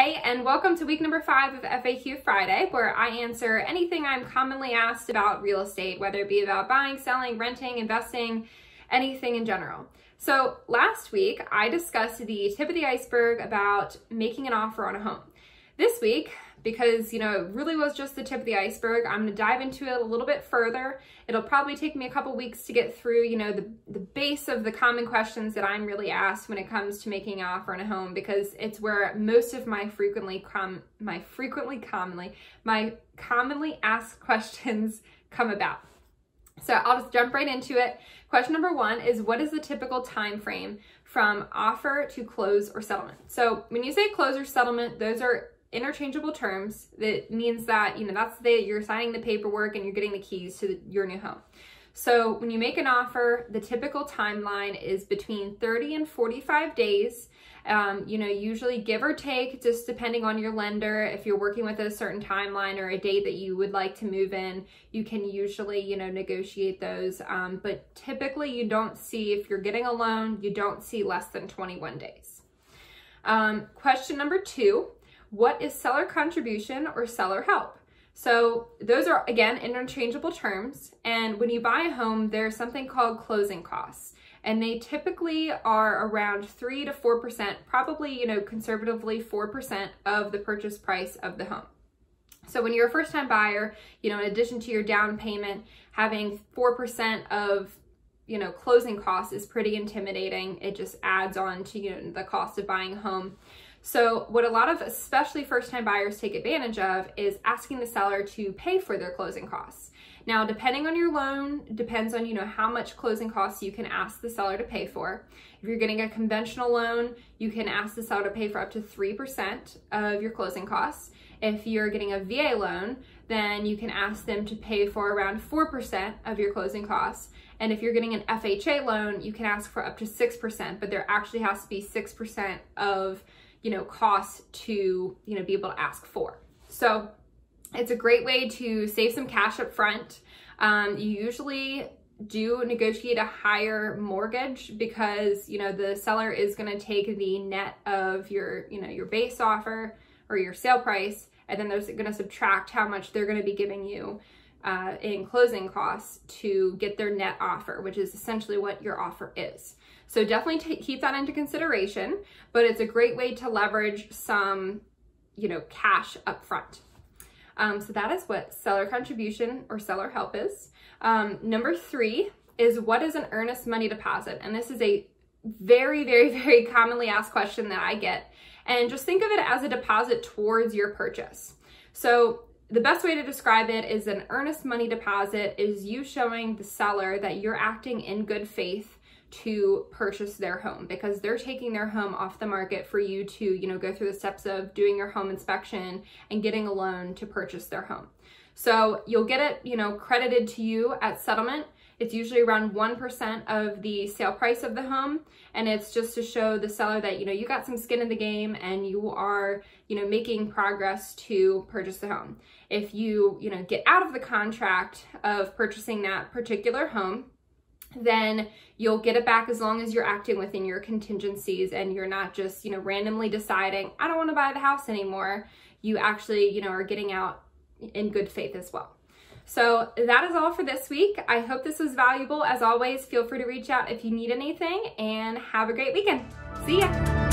Hey, and welcome to week number 5 of FAQ Friday, where I answer anything I'm commonly asked about real estate, whether it be about buying, selling, renting, investing, anything in general. So last week, I discussed the tip of the iceberg about making an offer on a home. This week, because, it really was just the tip of the iceberg, I'm going to dive into it a little bit further. It'll probably take me a couple weeks to get through, the base of the common questions that I'm really asked when it comes to making an offer on a home, because it's where most of my commonly asked questions come about. So I'll just jump right into it. Question number 1 is, what is the typical time frame from offer to close or settlement? So when you say close or settlement, those are interchangeable terms. That means that, you're signing the paperwork and you're getting the keys to your new home. So when you make an offer, the typical timeline is between 30 and 45 days. Usually give or take, just depending on your lender. If you're working with a certain timeline or a date that you would like to move in, you can usually, negotiate those. But typically you don't see, if you're getting a loan, you don't see less than 21 days. Question number 2, what is seller contribution or seller help? So those are, again, interchangeable terms. And when you buy a home, there's something called closing costs. And they typically are around 3 to 4%, probably, conservatively 4% of the purchase price of the home. So when you're a first-time buyer, in addition to your down payment, having 4% of, closing costs is pretty intimidating. It just adds on to, the cost of buying a home. So what a lot of, especially first-time buyers, take advantage of is asking the seller to pay for their closing costs. Now, depending on your loan, depends on, how much closing costs you can ask the seller to pay for. If you're getting a conventional loan, you can ask the seller to pay for up to 3% of your closing costs. If you're getting a VA loan, then you can ask them to pay for around 4% of your closing costs. And if you're getting an FHA loan, you can ask for up to 6%, but there actually has to be 6% of costs to, be able to ask for. So it's a great way to save some cash up front. You usually do negotiate a higher mortgage because, the seller is going to take the net of your, your base offer or your sale price, and then they're going to subtract how much they're going to be giving you in closing costs to get their net offer, which is essentially what your offer is. So definitely keep that into consideration, but it's a great way to leverage some, cash up front. So that is what seller contribution or seller help is. Number 3 is, what is an earnest money deposit? And this is a very, very, very commonly asked question that I get. And just think of it as a deposit towards your purchase. So the best way to describe it is an earnest money deposit is you showing the seller that you're acting in good faith to purchase their home, because they're taking their home off the market for you to, go through the steps of doing your home inspection and getting a loan to purchase their home. So you'll get it, credited to you at settlement. It's usually around 1% of the sale price of the home. And it's just to show the seller that, you got some skin in the game and you are, making progress to purchase the home. If you, get out of the contract of purchasing that particular home, then you'll get it back as long as you're acting within your contingencies and you're not just, randomly deciding, I don't want to buy the house anymore. You actually, are getting out in good faith as well. So that is all for this week. I hope this was valuable. As always, feel free to reach out if you need anything, and have a great weekend. See ya.